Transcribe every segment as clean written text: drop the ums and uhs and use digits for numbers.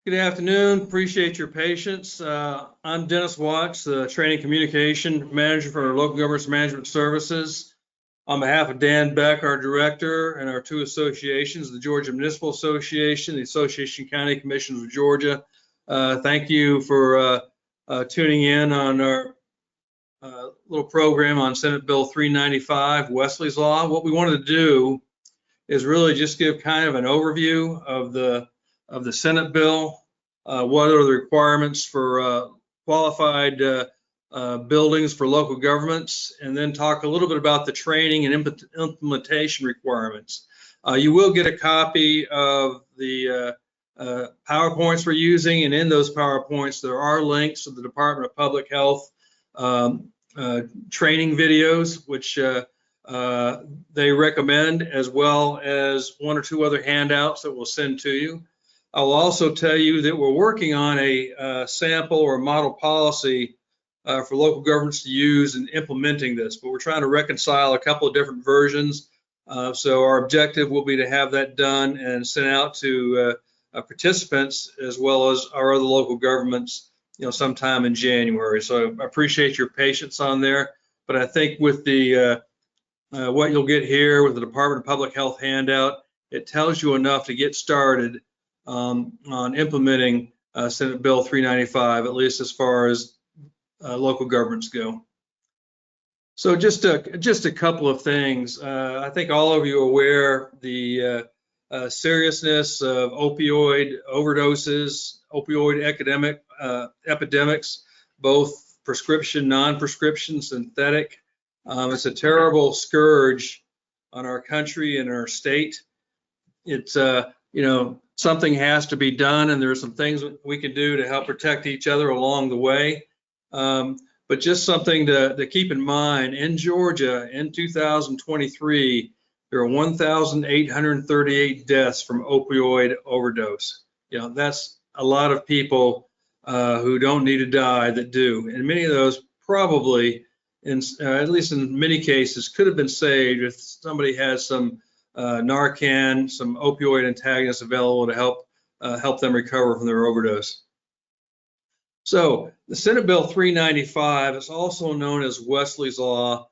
Good afternoon. Appreciate your patience. I'm Dennis Watts, the Training Communication Manager for Local Government Management Services. On behalf of Dan Beck, our Director, and our two associations, the Georgia Municipal Association, the Association of County Commissions of Georgia, thank you for tuning in on our little program on Senate Bill 395, Wesley's Law. What we wanted to do is really just give kind of an overview of the Senate bill, what are the requirements for qualified buildings for local governments, and then talk a little bit about the training and implementation requirements. You will get a copy of the PowerPoints we're using, and in those PowerPoints there are links to the Department of Public Health training videos, which they recommend, as well as one or two other handouts that we'll send to you. I will also tell you that we're working on a sample or model policy for local governments to use in implementing this, but we're trying to reconcile a couple of different versions. So our objective will be to have that done and sent out to participants as well as our other local governments, sometime in January. So I appreciate your patience on there, but I think with the what you'll get here with the Department of Public Health handout, it tells you enough to get started on implementing Senate Bill 395, at least as far as local governments go. So just a couple of things. I think all of you are aware the seriousness of opioid overdoses, opioid epidemics, both prescription, non-prescription, synthetic. It's a terrible scourge on our country and our state. It's something has to be done, and there are some things we can do to help protect each other along the way. But just something to keep in mind, in Georgia in 2023, there are 1,838 deaths from opioid overdose. That's a lot of people who don't need to die that do. And many of those probably, at least in many cases, could have been saved if somebody had some Narcan, some opioid antagonists available to help them recover from their overdose. So the Senate Bill 395 is also known as Wesley's Law,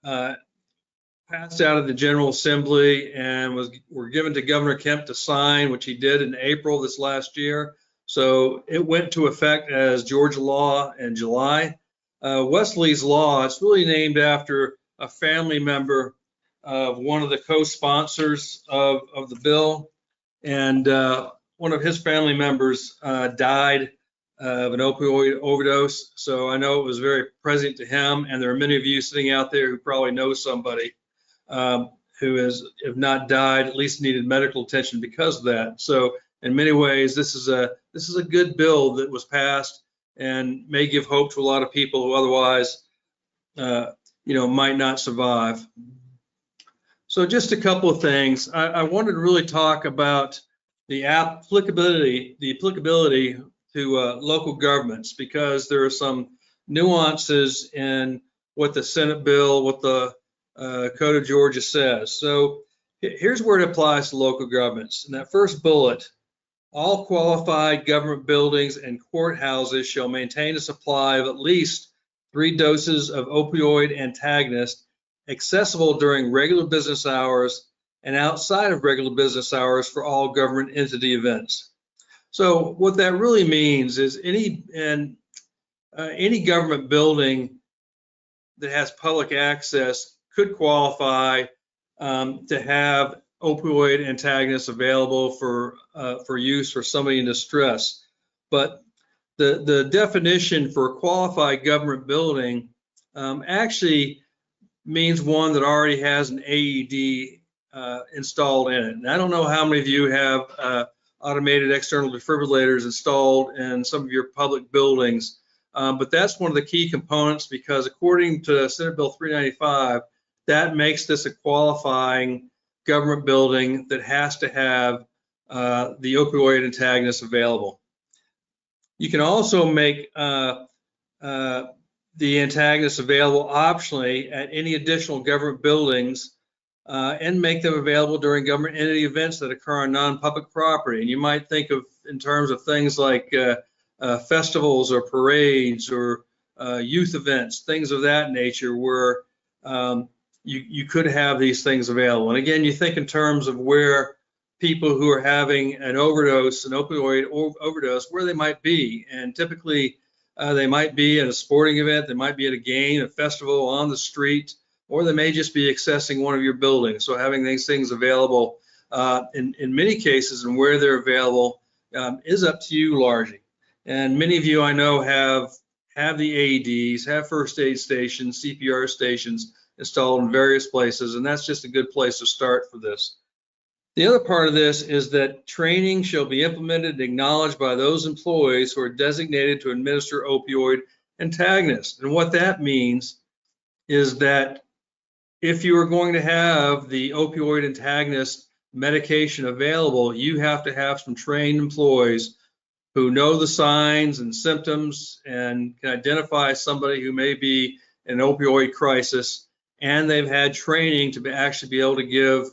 passed out of the General Assembly and were given to Governor Kemp to sign, which he did in April this last year. So it went to effect as Georgia law in July. Wesley's Law, it's really named after a family member of one of the co-sponsors of the bill, and one of his family members died of an opioid overdose. So I know it was very present to him, and there are many of you sitting out there who probably know somebody who has, if not died, at least needed medical attention because of that. So in many ways, this is a good bill that was passed and may give hope to a lot of people who otherwise might not survive. So just a couple of things. I wanted to really talk about the applicability to local governments, because there are some nuances in what the Senate bill, what the Code of Georgia says. So here's where it applies to local governments. In that first bullet, all qualified government buildings and courthouses shall maintain a supply of at least 3 doses of opioid antagonist accessible during regular business hours and outside of regular business hours for all government entity events. So what that really means is any government building that has public access could qualify to have opioid antagonists available for use for somebody in distress. But the definition for a qualified government building actually means one that already has an AED installed in it. And I don't know how many of you have automated external defibrillators installed in some of your public buildings, but that's one of the key components, because according to Senate Bill 395, that makes this a qualifying government building that has to have the opioid antagonist available. You can also make the antagonists available optionally at any additional government buildings and make them available during government entity events that occur on non-public property. And you might think of in terms of things like festivals or parades or youth events, things of that nature, where you could have these things available. And again, you think in terms of where people who are having an overdose, an opioid overdose, where they might be. And typically they might be at a sporting event, they might be at a game, a festival, on the street, or they may just be accessing one of your buildings. So having these things available in many cases, and where they're available is up to you largely. And many of you I know have the AEDs, have first aid stations, CPR stations installed in various places, and that's just a good place to start for this. The other part of this is that training shall be implemented and acknowledged by those employees who are designated to administer opioid antagonists. And what that means is that if you are going to have the opioid antagonist medication available, you have to have some trained employees who know the signs and symptoms and can identify somebody who may be in an opioid crisis, and they've had training to actually be able to give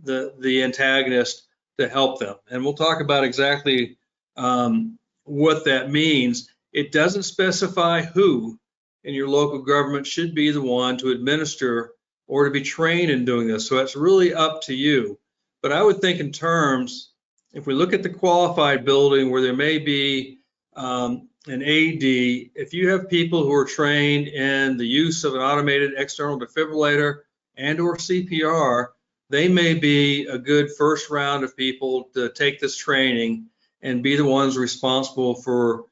the antagonist to help them. And we'll talk about exactly what that means. It doesn't specify who in your local government should be the one to administer or to be trained in doing this. So it's really up to you. But I would think in terms, if we look at the qualified building where there may be an AED, if you have people who are trained in the use of an automated external defibrillator and or CPR, they may be a good first round of people to take this training and be the ones responsible for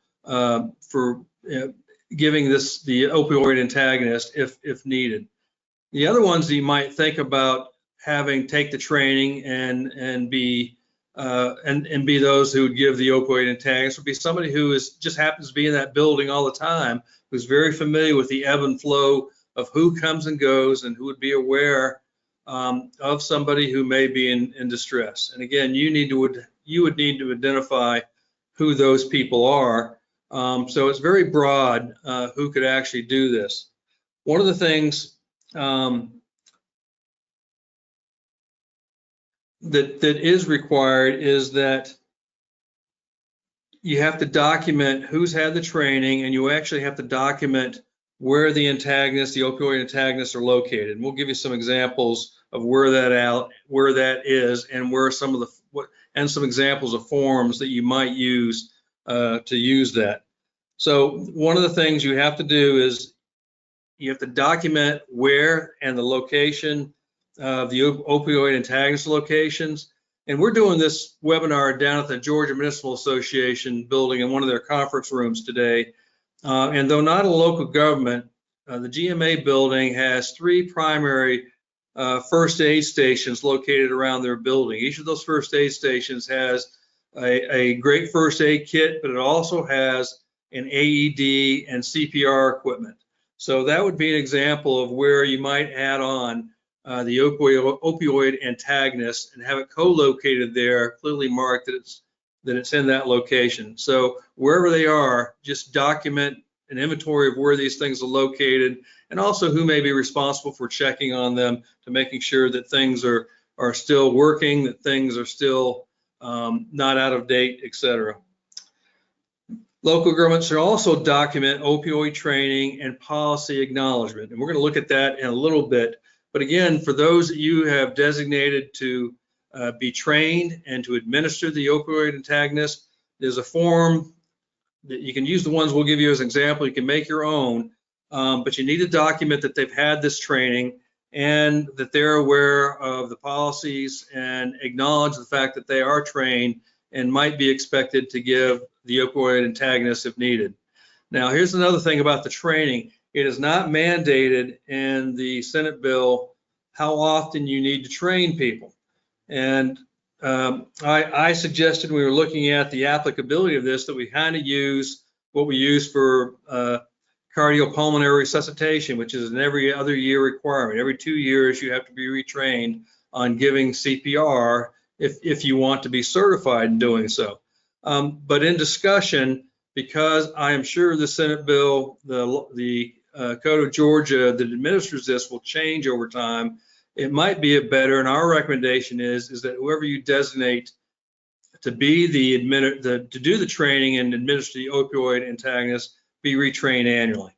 giving this the opioid antagonist if needed. The other ones that you might think about having take the training and be those who would give the opioid antagonist would be somebody who just happens to be in that building all the time, who's very familiar with the ebb and flow of who comes and goes, and who would be aware of somebody who may be in distress. And again, you would need to identify who those people are. So it's very broad who could actually do this. One of the things that is required is that you have to document who's had the training, and you actually have to document where the antagonists, the opioid antagonists, are located. And we'll give you some examples of where that is, and where some of some examples of forms that you might use to use that. So one of the things you have to do is you have to document where and the location of the opioid antagonist locations. And we're doing this webinar down at the Georgia Municipal Association building in one of their conference rooms today. And though not a local government, the GMA building has 3 primary first aid stations located around their building. Each of those first aid stations has a great first aid kit, but it also has an AED and CPR equipment. So that would be an example of where you might add on the opioid antagonist and have it co-located there, clearly marked that it's in that location. So wherever they are, just document an inventory of where these things are located, and also who may be responsible for checking on them, to making sure that things are still working, that things are still not out of date, etc. Local governments should also document opioid training and policy acknowledgement. And we're going to look at that in a little bit. But again, for those that you have designated to be trained and to administer the opioid antagonist, there's a form that you can use. The ones we'll give you as an example. You can make your own, but you need to document that they've had this training and that they're aware of the policies, and acknowledge the fact that they are trained and might be expected to give the opioid antagonist if needed. Now, here's another thing about the training. It is not mandated in the Senate bill how often you need to train people. And I suggested, when we were looking at the applicability of this, that we kind of use what we use for cardiopulmonary resuscitation, which is an every other year requirement. Every 2 years, you have to be retrained on giving CPR if you want to be certified in doing so. But in discussion, because I am sure the Senate bill, the Code of Georgia that administers this will change over time, it might be better, and our recommendation is that whoever you designate to be to do the training and administer the opioid antagonist be retrained annually.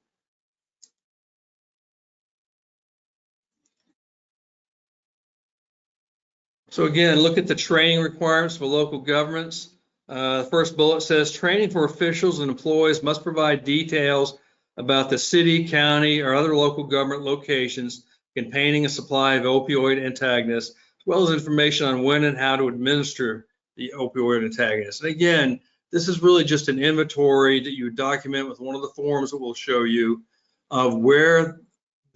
So again, look at the training requirements for local governments. The first bullet says training for officials and employees must provide details about the city, county, or other local government locations containing a supply of opioid antagonists, as well as information on when and how to administer the opioid antagonist. And again, this is really just an inventory that you document with one of the forms that we'll show you of where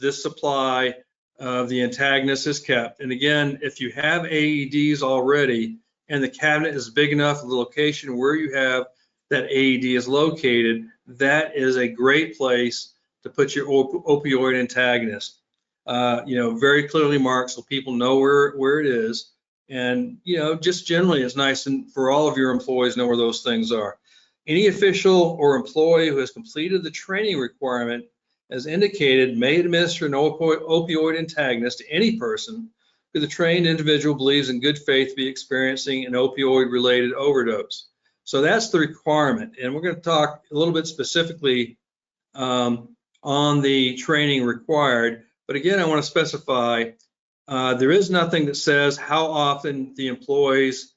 this supply of the antagonist is kept. And again, if you have AEDs already and the cabinet is big enough, the location where you have that AED is located, that is a great place to put your opioid antagonist. Very clearly marked so people know where it is. And, just generally it's nice for all of your employees to know where those things are. Any official or employee who has completed the training requirement as indicated may administer an opioid antagonist to any person who the trained individual believes in good faith to be experiencing an opioid-related overdose. So that's the requirement. And we're going to talk a little bit specifically on the training required. But again, I want to specify there is nothing that says how often the employees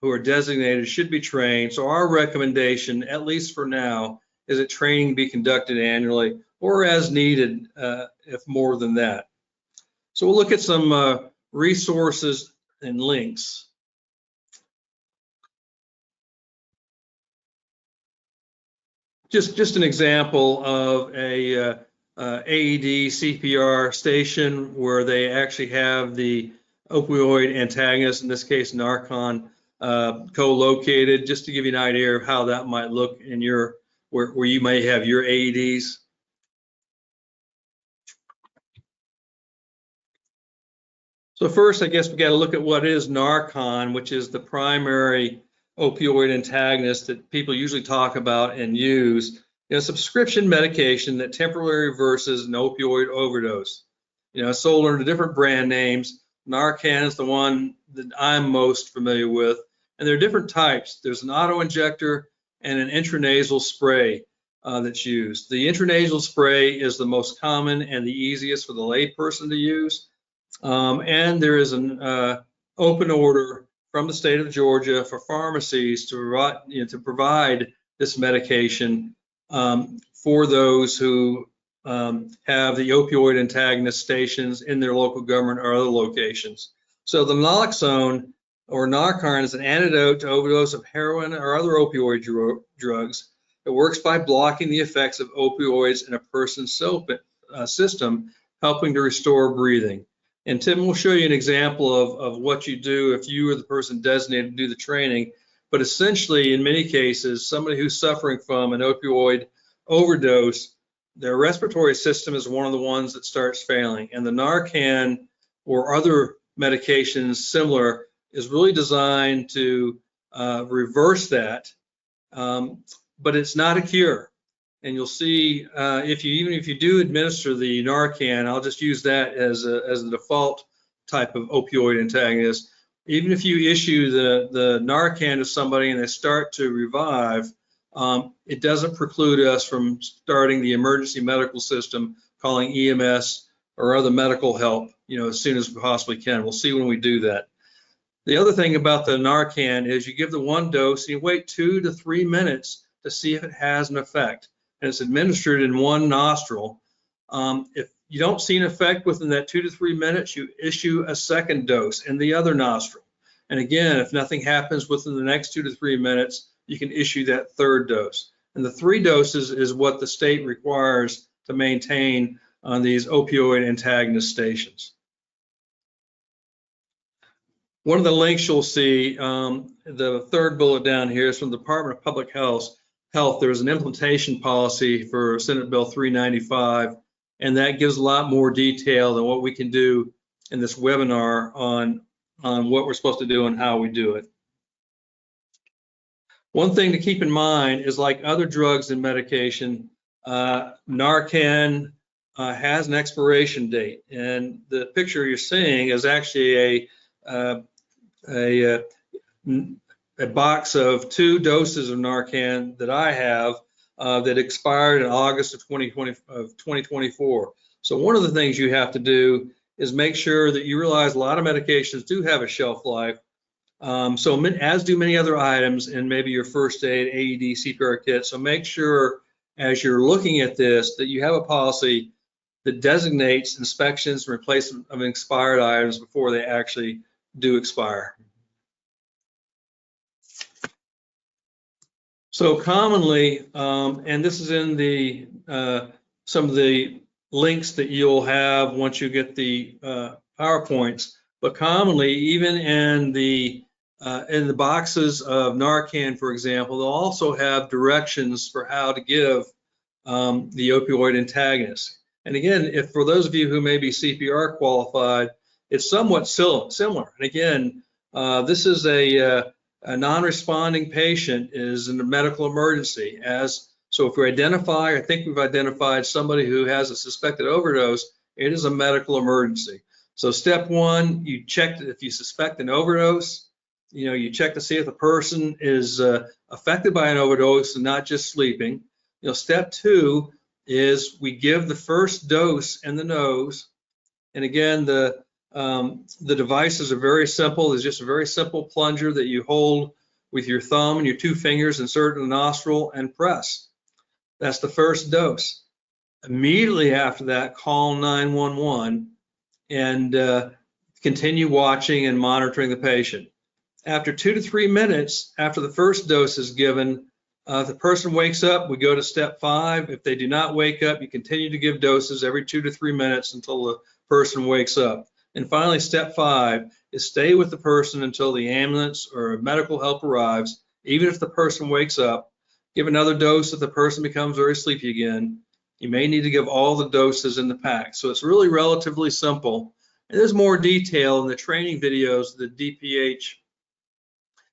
who are designated should be trained. So our recommendation, at least for now, is that training be conducted annually or as needed, if more than that. So we'll look at some resources and links. Just an example of a AED CPR station where they actually have the opioid antagonist, in this case Narcan, co-located, just to give you an idea of how that might look in your where you may have your AEDs. So first, I guess we got to look at what is Narcan, which is the primary opioid antagonist that people usually talk about and use. It's a prescription medication that temporarily reverses an opioid overdose. It's sold under different brand names. Narcan is the one that I'm most familiar with. And there are different types. There's an auto-injector and an intranasal spray that's used. The intranasal spray is the most common and the easiest for the layperson to use. And there is an open order from the state of Georgia for pharmacies to provide this medication for those who have the opioid antagonist stations in their local government or other locations. So the naloxone or Narcan is an antidote to overdose of heroin or other opioid drugs. It works by blocking the effects of opioids in a person's system, helping to restore breathing. And Tim will show you an example of what you do if you are the person designated to do the training. But essentially, in many cases, somebody who's suffering from an opioid overdose, their respiratory system is one of the ones that starts failing. And the Narcan or other medications similar is really designed to reverse that, but it's not a cure. And you'll see even if you do administer the Narcan, I'll just use that as a default type of opioid antagonist. Even if you issue the Narcan to somebody and they start to revive, it doesn't preclude us from starting the emergency medical system, calling EMS or other medical help, as soon as we possibly can. We'll see when we do that. The other thing about the Narcan is you give the one dose and you wait 2 to 3 minutes to see if it has an effect. And it's administered in one nostril. If you don't see an effect within that 2 to 3 minutes, you issue a second dose in the other nostril. And again, if nothing happens within the next 2 to 3 minutes, you can issue that third dose. And the 3 doses is what the state requires to maintain on these opioid antagonist stations. One of the links you'll see, the third bullet down here is from the Department of Public Health. There's an implementation policy for Senate Bill 395, and that gives a lot more detail than what we can do in this webinar on what we're supposed to do and how we do it. One thing to keep in mind is, like other drugs and medication, Narcan has an expiration date, and the picture you're seeing is actually a a box of 2 doses of Narcan that I have that expired in August of 2024. So one of the things you have to do is make sure that you realize a lot of medications do have a shelf life. So as do many other items in maybe your first aid, AED, CPR kit. So make sure as you're looking at this that you have a policy that designates inspections and replacement of expired items before they actually do expire. So commonly, and this is in the some of the links that you'll have once you get the PowerPoints, but commonly, even in the boxes of Narcan, for example, they'll also have directions for how to give the opioid antagonist. And again, if for those of you who may be CPR qualified, it's somewhat similar. And again, this is a non-responding patient is in a medical emergency. So if we identify, I think we've identified somebody who has a suspected overdose, it is a medical emergency. So step one, you check if you suspect an overdose. You check to see if the person is affected by an overdose and not just sleeping. Step two is we give the first dose in the nose. And again, the devices are very simple. There's just a very simple plunger that you hold with your thumb and your 2 fingers, insert in the nostril and press. That's the first dose. Immediately after that, call 911 and continue watching and monitoring the patient. After 2 to 3 minutes after the first dose is given, if the person wakes up, we go to step 5. If they do not wake up, you continue to give doses every 2 to 3 minutes until the person wakes up. And finally, step 5 is stay with the person until the ambulance or medical help arrives. Even if the person wakes up, give another dose if the person becomes very sleepy again. You may need to give all the doses in the pack. So it's really relatively simple. And there's more detail in the training videos that DPH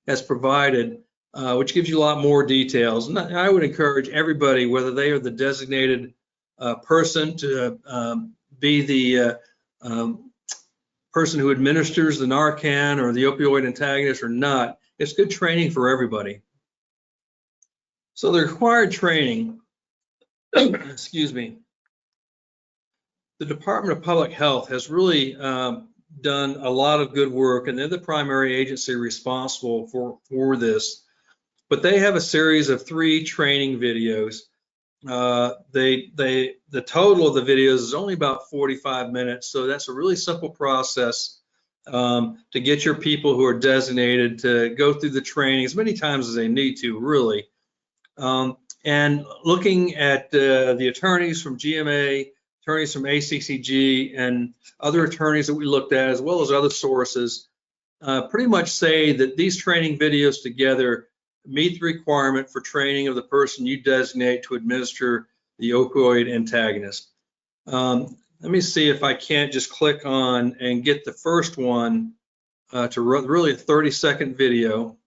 has provided, which gives you a lot more details. And I would encourage everybody, whether they are the designated person to be the person who administers the Narcan or the opioid antagonist or not, it's good training for everybody. So the required training, excuse me, the Department of Public Health has really done a lot of good work, and they're the primary agency responsible for this. But they have a series of 3 training videos. The total of the videos is only about 45 minutes, so that's a really simple process to get your people who are designated to go through the training as many times as they need to, really. And looking at the attorneys from GMA, attorneys from ACCG, and other attorneys that we looked at, as well as other sources, pretty much say that these training videos together meet the requirement for training of the person you designate to administer the opioid antagonist. Let me see if I can't just click on and get the first one to really a 30-second video.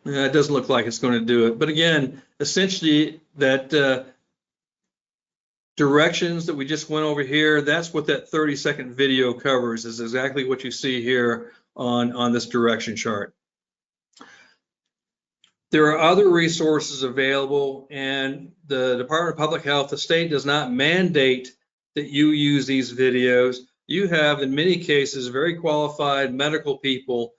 It doesn't look like it's going to do it. But again, essentially that directions that we just went over here, that's what that 30-second video covers, is exactly what you see here on this direction chart. There are other resources available, and the Department of Public Health, the state does not mandate that you use these videos. You have, in many cases, very qualified medical people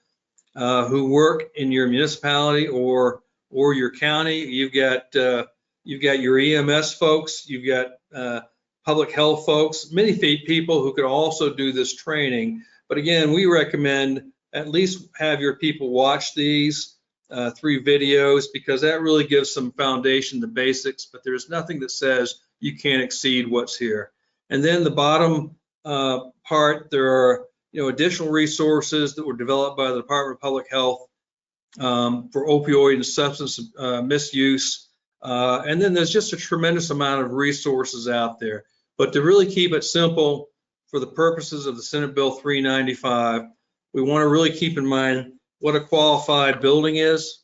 who work in your municipality or your county. You've got your EMS folks, you've got public health folks, many people who could also do this training. But again, we recommend at least have your people watch these 3 videos, because that really gives some foundation, the basics, but there's nothing that says you can't exceed what's here. And then the bottom part, there are additional resources that were developed by the Department of Public Health for opioid and substance misuse. And then there's just a tremendous amount of resources out there. But to really keep it simple for the purposes of the Senate Bill 395, we want to really keep in mind what a qualified building is,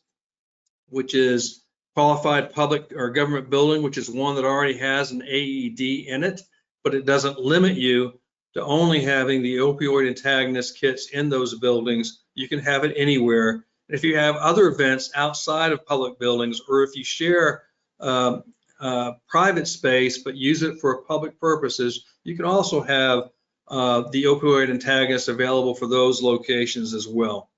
which is qualified public or government building, which is one that already has an AED in it. but it doesn't limit you to only having the opioid antagonist kits in those buildings. You can have it anywhere. If you have other events outside of public buildings, or if you share private space but use it for public purposes, you can also have the opioid antagonist available for those locations as well.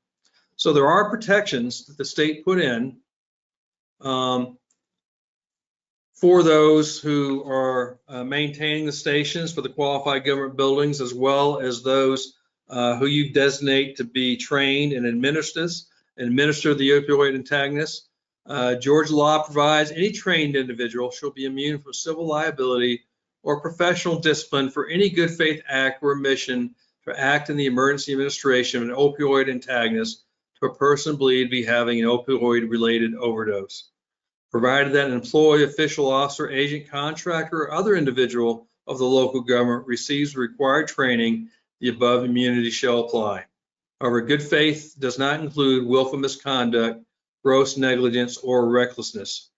So there are protections that the state put in for those who are maintaining the stations for the qualified government buildings, as well as those who you designate to be trained and administer the opioid antagonist. Georgia law provides any trained individual shall be immune from civil liability or professional discipline for any good faith act or omission to act in the emergency administration of an opioid antagonist to a person believed to be having an opioid related overdose, provided that an employee, official, officer, agent, contractor, or other individual of the local government receives the required training, the above immunity shall apply. However, good faith does not include willful misconduct, gross negligence, or recklessness.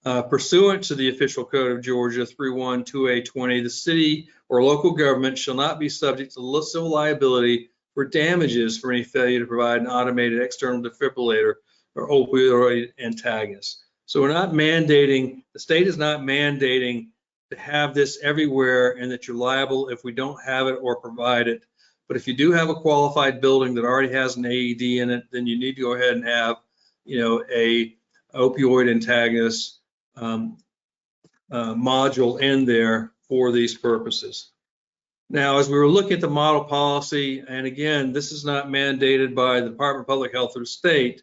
Pursuant to the official code of Georgia 312A20, the city or local government shall not be subject to civil liability for damages for any failure to provide an automated external defibrillator or opioid antagonist. So we're not mandating, the state is not mandating to have this everywhere and that you're liable if we don't have it or provide it. But if you do have a qualified building that already has an AED in it, then you need to go ahead and have, a opioid antagonist module in there for these purposes. Now, as we were looking at the model policy, and again, this is not mandated by the Department of Public Health or the state,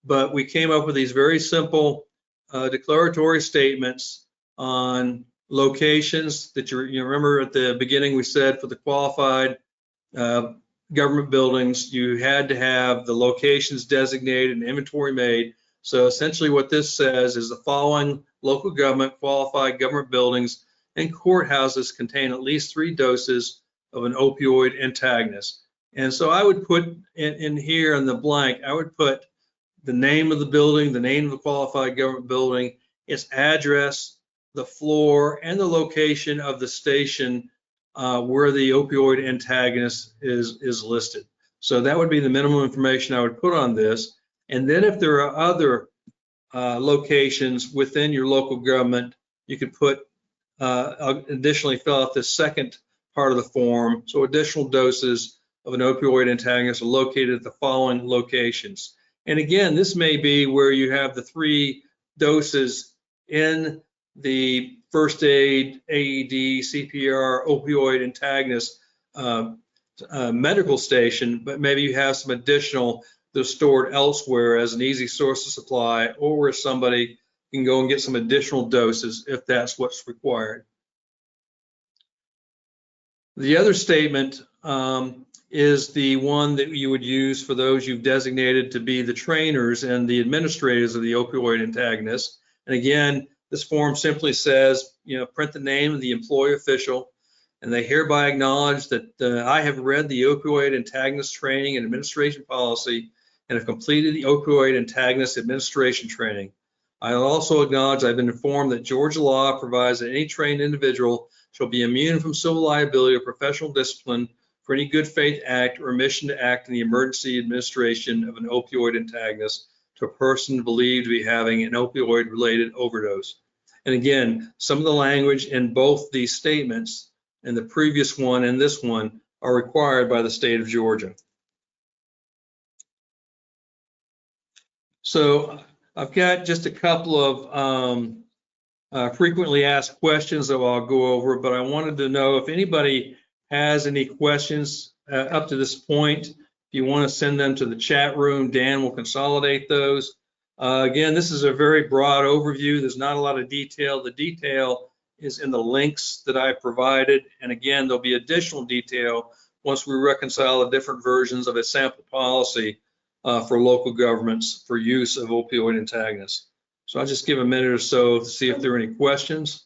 but we came up with these very simple declaratory statements on locations that you remember at the beginning we said for the qualified government buildings, you had to have the locations designated and inventory made. So essentially what this says is the following local government, qualified government buildings, and courthouses contain at least 3 doses of an opioid antagonist. And so I would put in here in the blank, I would put the name of the building, the name of the qualified government building, its address, the floor, and the location of the station where the opioid antagonist is listed. So that would be the minimum information I would put on this. And then if there are other locations within your local government, you could put additionally fill out the second part of the form. So additional doses of an opioid antagonist are located at the following locations. And again, this may be where you have the 3 doses in the first aid, AED, CPR, opioid antagonist medical station, but maybe you have some additional that are stored elsewhere as an easy source of supply, or where somebody can go and get some additional doses if that's what's required. The other statement is the one that you would use for those you've designated to be the trainers and the administrators of the opioid antagonist. And again, this form simply says, print the name of the employee official, and they hereby acknowledge that I have read the opioid antagonist training and administration policy and have completed the opioid antagonist administration training. I also acknowledge I've been informed that Georgia law provides that any trained individual shall be immune from civil liability or professional discipline for any good faith act or omission to act in the emergency administration of an opioid antagonist to a person believed to be having an opioid related overdose. And again, some of the language in both these statements, and the previous one and this one, are required by the state of Georgia. So I've got just a couple of frequently asked questions that I'll go over, but I wanted to know if anybody has any questions up to this point. If you want to send them to the chat room, Dan will consolidate those. Again, this is a very broad overview. There's not a lot of detail. The detail is in the links that I provided. And again, there'll be additional detail once we reconcile the different versions of a sample policy for local governments for use of opioid antagonists. So I'll just give a minute or so to see if there are any questions.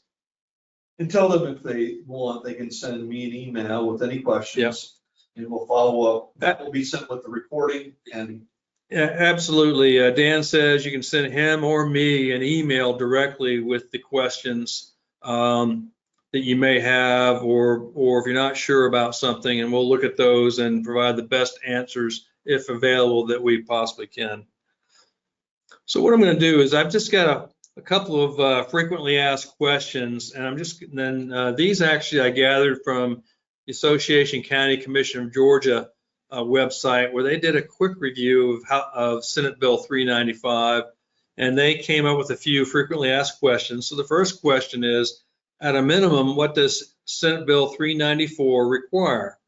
And tell them if they want, they can send me an email with any questions. Yep. And we'll follow up. That will be sent with the recording. And yeah, absolutely. Dan says you can send him or me an email directly with the questions. And that you may have, or if you're not sure about something, and we'll look at those and provide the best answers, if available, that we possibly can. So what I'm going to do is I've just got a couple of frequently asked questions, and I'm just then these actually I gathered from the Association County Commission of Georgia website, where they did a quick review of Senate Bill 395, and they came up with a few frequently asked questions. So the first question is, at a minimum, what does Senate Bill 394 require?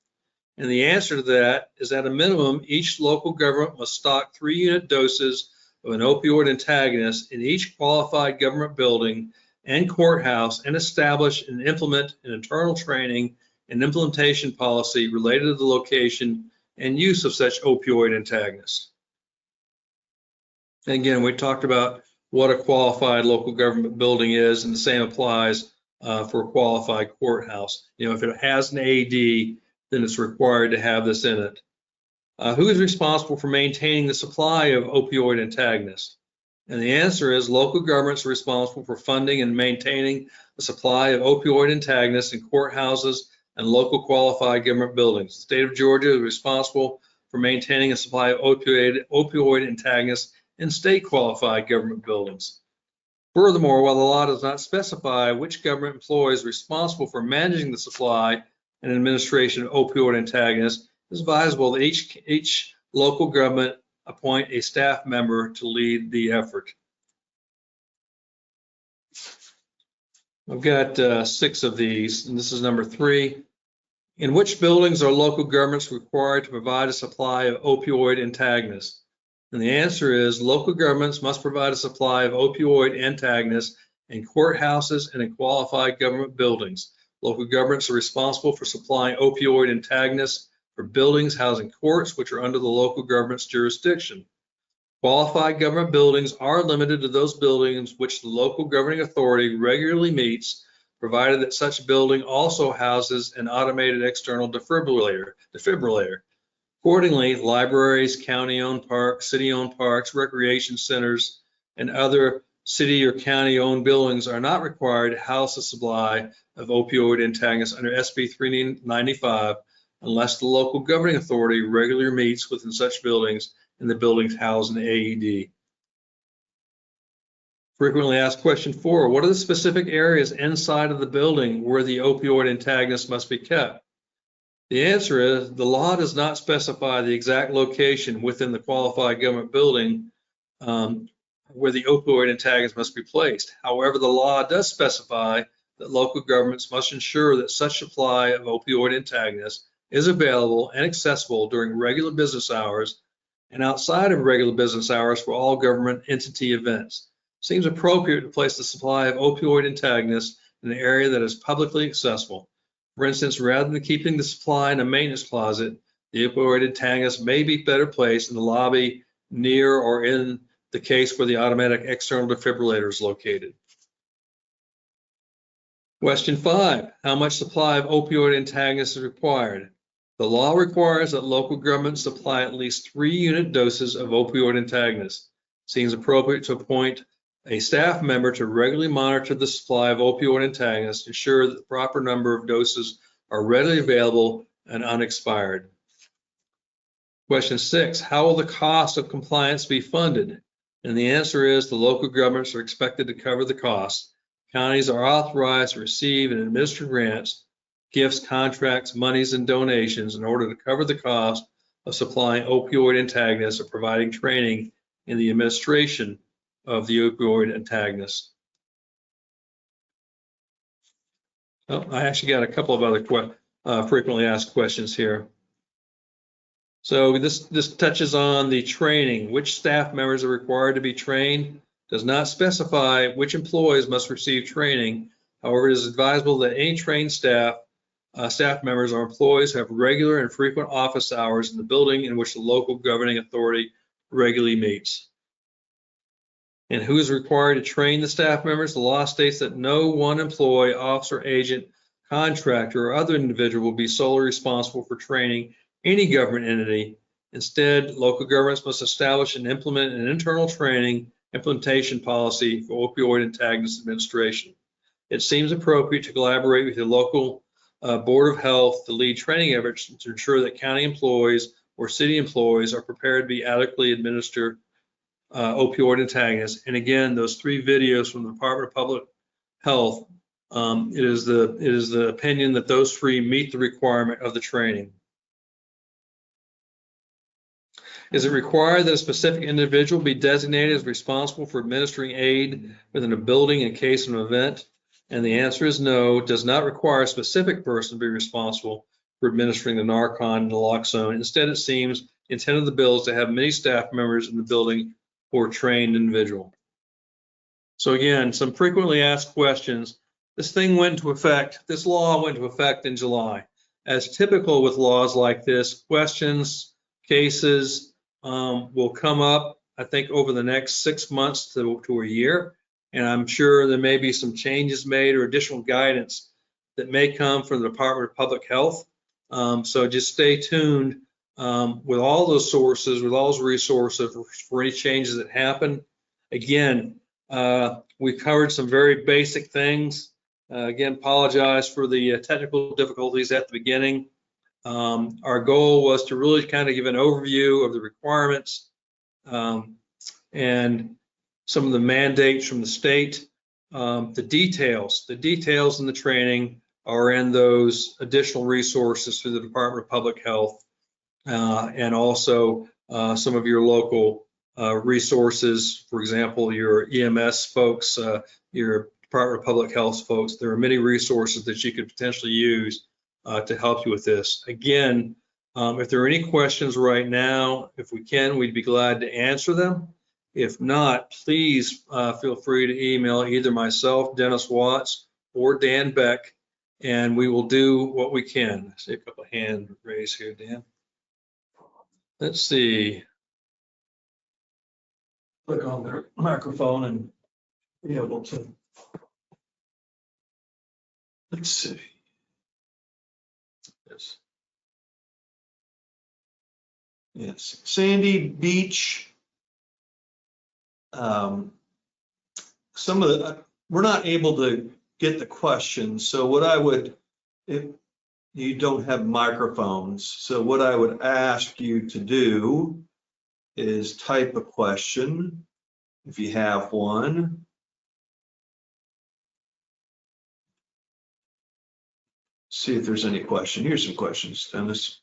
And the answer to that is, at a minimum, each local government must stock 3-unit doses of an opioid antagonist in each qualified government building and courthouse, and establish and implement an internal training and implementation policy related to the location and use of such opioid antagonists. And again, we talked about what a qualified local government building is, and the same applies for a qualified courthouse. You know, if it has an AED, then it's required to have this in it. Who is responsible for maintaining the supply of opioid antagonists? And the answer is, local governments are responsible for funding and maintaining the supply of opioid antagonists in courthouses and local qualified government buildings. The state of Georgia is responsible for maintaining a supply of opioid antagonists in state qualified government buildings. Furthermore, while the law does not specify which government employee is responsible for managing the supply and administration of opioid antagonists, it's advisable that each local government appoint a staff member to lead the effort. I've got 6 of these, and this is number 3. In which buildings are local governments required to provide a supply of opioid antagonists? And the answer is, local governments must provide a supply of opioid antagonists in courthouses and in qualified government buildings. Local governments are responsible for supplying opioid antagonists for buildings housing courts, which are under the local government's jurisdiction. Qualified government buildings are limited to those buildings which the local governing authority regularly meets, provided that such building also houses an automated external defibrillator. Accordingly, libraries, county-owned parks, city-owned parks, recreation centers, and other city or county-owned buildings are not required to house a supply of opioid antagonists under SB 395 unless the local governing authority regularly meets within such buildings and the buildings house an AED. Frequently asked question 4, what are the specific areas inside of the building where the opioid antagonist must be kept? The answer is, the law does not specify the exact location within the qualified government building where the opioid antagonist must be placed. However, the law does specify that local governments must ensure that such supply of opioid antagonists is available and accessible during regular business hours and outside of regular business hours for all government entity events. It seems appropriate to place the supply of opioid antagonists in an area that is publicly accessible. For instance, rather than keeping the supply in a maintenance closet, the opioid antagonist may be better placed in the lobby near or in the case where the automatic external defibrillator is located. Question 5, how much supply of opioid antagonists is required? The law requires that local governments supply at least 3-unit doses of opioid antagonists. It seems appropriate to appoint a staff member to regularly monitor the supply of opioid antagonists to ensure that the proper number of doses are readily available and unexpired. Question 6, how will the cost of compliance be funded? And the answer is, the local governments are expected to cover the costs. Counties are authorized to receive and administer grants, gifts, contracts, monies, and donations in order to cover the cost of supplying opioid antagonists or providing training in the administration of the opioid antagonists. Oh, I actually got a couple of other frequently asked questions here. So this touches on the training. Which staff members are required to be trained? Does not specify which employees must receive training. However, it is advisable that any trained staff members or employees have regular and frequent office hours in the building in which the local governing authority regularly meets. And who is required to train the staff members? The law states that no one employee, officer, agent, contractor, or other individual will be solely responsible for training any government entity. Instead, local governments must establish and implement an internal training implementation policy for opioid antagonist administration. it seems appropriate to collaborate with your local Board of Health to lead training efforts to ensure that county employees or city employees are prepared to be adequately administer opioid antagonists. And again, those 3 videos from the Department of Public Health, it is the opinion that those 3 meet the requirement of the training. Is it required that a specific individual be designated as responsible for administering aid within a building in case of an event? And the answer is no. It does not require a specific person to be responsible for administering the Narcan and Naloxone. Instead, it seems the intent of the bill is to have many staff members in the building who are trained individual. So again, some frequently asked questions. This thing went into effect, this law went into effect in July. As typical with laws like this, questions, cases will come up, I think, over the next 6 months to a year. And I'm sure there may be some changes made or additional guidance that may come from the Department of Public Health. So just stay tuned with all those sources, with all those resources for any changes that happen. Again, we covered some very basic things. Again, apologize for the technical difficulties at the beginning. Our goal was to really kind of give an overview of the requirements and some of the mandates from the state. The details in the training are in those additional resources through the Department of Public Health and also some of your local resources. For example, your EMS folks, your Department of Public Health folks. There are many resources that you could potentially use to help you with this. Again, if there are any questions right now, if we can, we'd be glad to answer them. If not, please feel free to email either myself, Dennis Watts, or Dan Beck, and we will do what we can. I see a couple of hands raised here, Dan. Let's see. Click on their microphone and be able to. Let's see. Yes. Yes, Sandy Beach. Some of the, we're not able to get the questions. So what I would, if you don't have microphones, so what I would ask you to do is type a question if you have one. See if there's any question. Here's some questions, Dennis.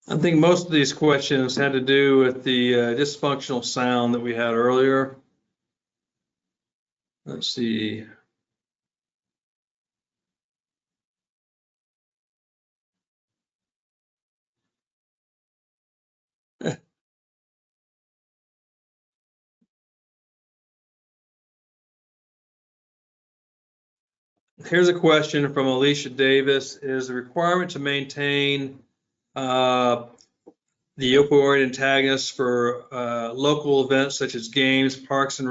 I think most of these questions had to do with the dysfunctional sound that we had earlier. Let's see. Here's a question from Alicia Davis. Is the requirement to maintain the opioid antagonists for local events such as games, parks and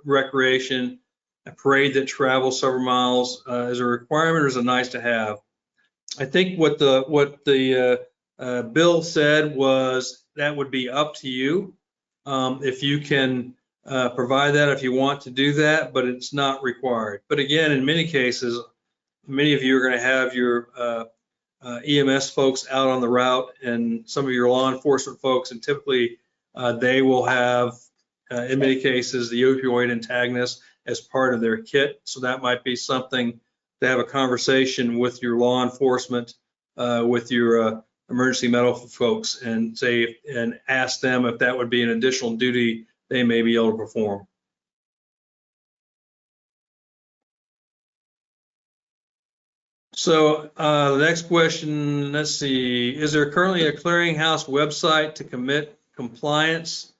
recreation, a parade that travels several miles, is a requirement or is a nice to have? I think what the bill said was that would be up to you if you can provide that, if you want to do that, but it's not required. But again, in many cases, many of you are going to have your EMS folks out on the route and some of your law enforcement folks, and typically they will have, in many cases, the opioid antagonist as part of their kit. So that might be something to have a conversation with your law enforcement, with your emergency medical folks, and say and ask them if that would be an additional duty they may be able to perform. So the next question, let's see, is there currently a clearinghouse website to commit compliance?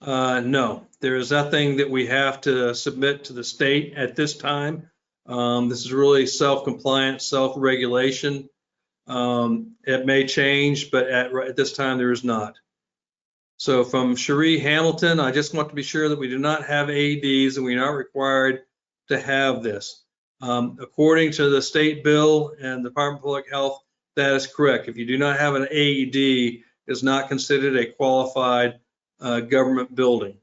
No, there is nothing that we have to submit to the state at this time. This is really self-compliance, self-regulation. It may change, but at this time there is not. So from Cherie Hamilton, I just want to be sure that we do not have AEDs and we're not required to have this. According to the state bill and the Department of Public Health, that is correct. If you do not have an AED, it is not considered a qualified government building.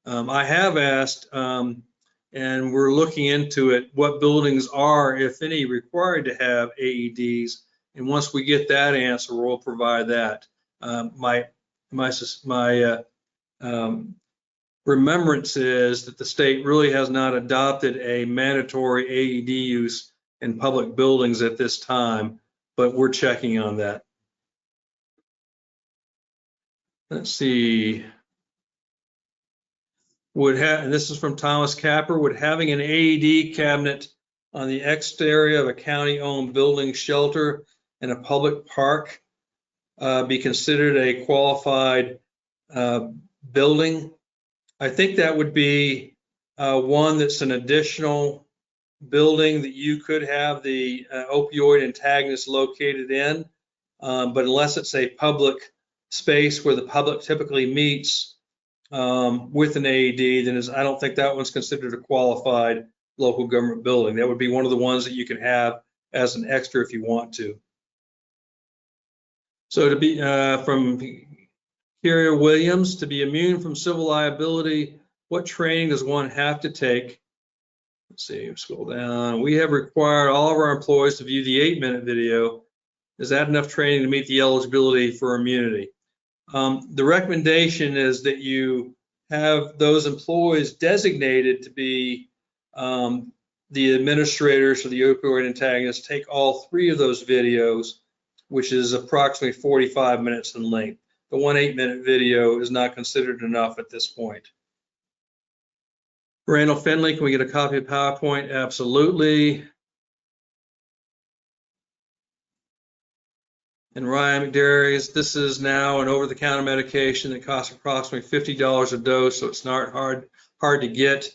I have asked, and we're looking into it, what buildings are, if any, required to have AEDs. And once we get that answer, we'll provide that. My remembrance is that the state really has not adopted a mandatory AED use in public buildings at this time, but we're checking on that. Let's see. And this is from Thomas Capper, would having an AED cabinet on the exterior of a county-owned building, shelter, and a public park be considered a qualified building? I think that would be one that's an additional building that you could have the opioid antagonist located in, but unless it's a public space where the public typically meets with an AED, then I don't think that one's considered a qualified local government building. That would be one of the ones that you can have as an extra if you want to. So to be from Kyria Williams, to be immune from civil liability, what training does one have to take? Let's see, scroll down. We have required all of our employees to view the 8-minute video. Is that enough training to meet the eligibility for immunity? The recommendation is that you have those employees designated to be the administrators for the opioid antagonists, take all 3 of those videos, which is approximately 45 minutes in length. The 1 8-minute video is not considered enough at this point. Randall Finley, can we get a copy of PowerPoint? Absolutely. And Ryan McDarries, this is now an over-the-counter medication that costs approximately $50 a dose, so it's not hard to get.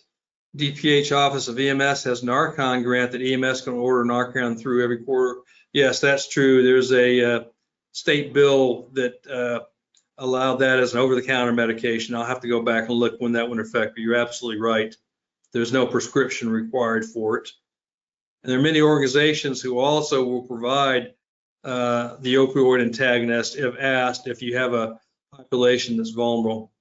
DPH Office of EMS has Narcan grant that EMS can order Narcan through every quarter. Yes, that's true. There's a state bill that allowed that as an over-the-counter medication. I'll have to go back and look when that went into effect, but you're absolutely right. There's no prescription required for it. And there are many organizations who also will provide the opioid antagonist if asked, if you have a population that's vulnerable.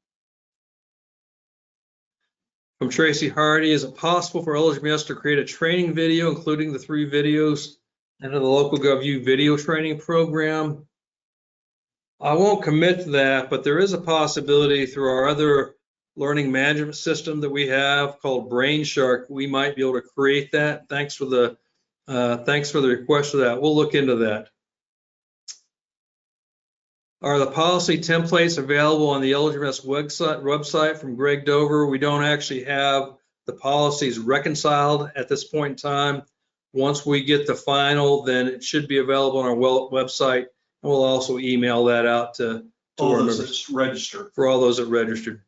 From Tracy Hardy, is it possible for LGMS to create a training video, including the 3 videos, into the local GovU video training program? I won't commit to that, but there is a possibility through our other learning management system that we have called BrainShark. We might be able to create that. Thanks for the request for that. We'll look into that. Are the policy templates available on the LGMS website from Greg Dover? We don't actually have the policies reconciled at this point in time. Once we get the final, then it should be available on our website, and we'll also email that out to all our those members. that's registered. For all those that registered.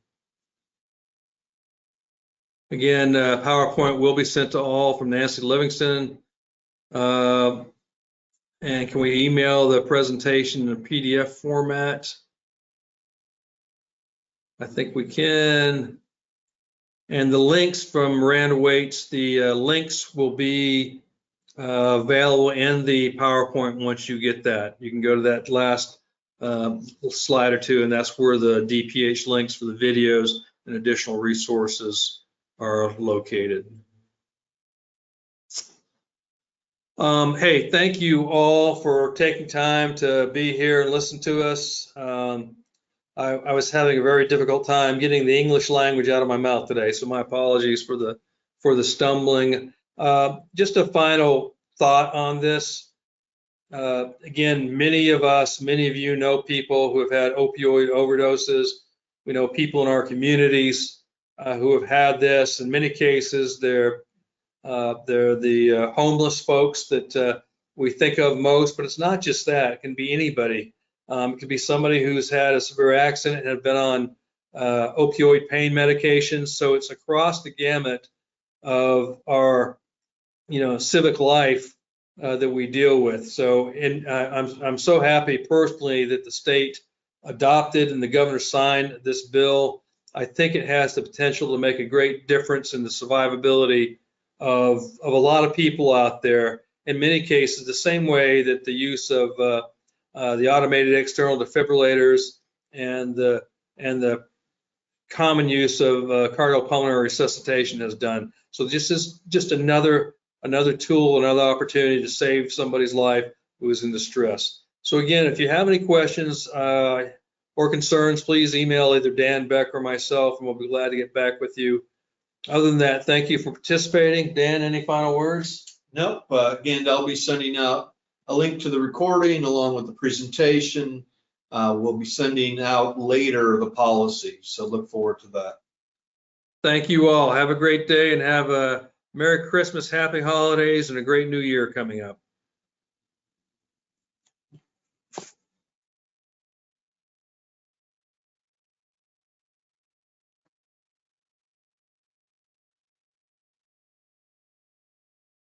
Again, PowerPoint will be sent to all from Nancy Livingston. And can we email the presentation in a PDF format? I think we can. And the links from Miranda Waits, the links will be available in the PowerPoint once you get that. You can go to that last slide or 2, and that's where the DPH links for the videos and additional resources are located. Hey, thank you all for taking time to be here and listen to us. I was having a very difficult time getting the English language out of my mouth today, so my apologies for the stumbling. Just a final thought on this. Again, many of you know people who have had opioid overdoses. We know people in our communities who have had this. In many cases, they're the homeless folks that we think of most, but it's not just that. It can be anybody. It could be somebody who's had a severe accident and have been on opioid pain medications. So it's across the gamut of our, civic life that we deal with. So I'm so happy personally that the state adopted and the governor signed this bill, I think it has the potential to make a great difference in the survivability of a lot of people out there. In many cases, the same way that the use of the automated external defibrillators and the common use of cardiopulmonary resuscitation has done. So this is just another tool, another opportunity to save somebody's life who is in distress. So again, if you have any questions or concerns, please email either Dan Beck or myself, and we'll be glad to get back with you. Other than that, thank you for participating. Dan, any final words? Nope. Again, I'll be sending out a link to the recording along with the presentation. We'll be sending out later the policy, so look forward to that. Thank you all. Have a great day and have a Merry Christmas, Happy Holidays, and a great New Year coming up.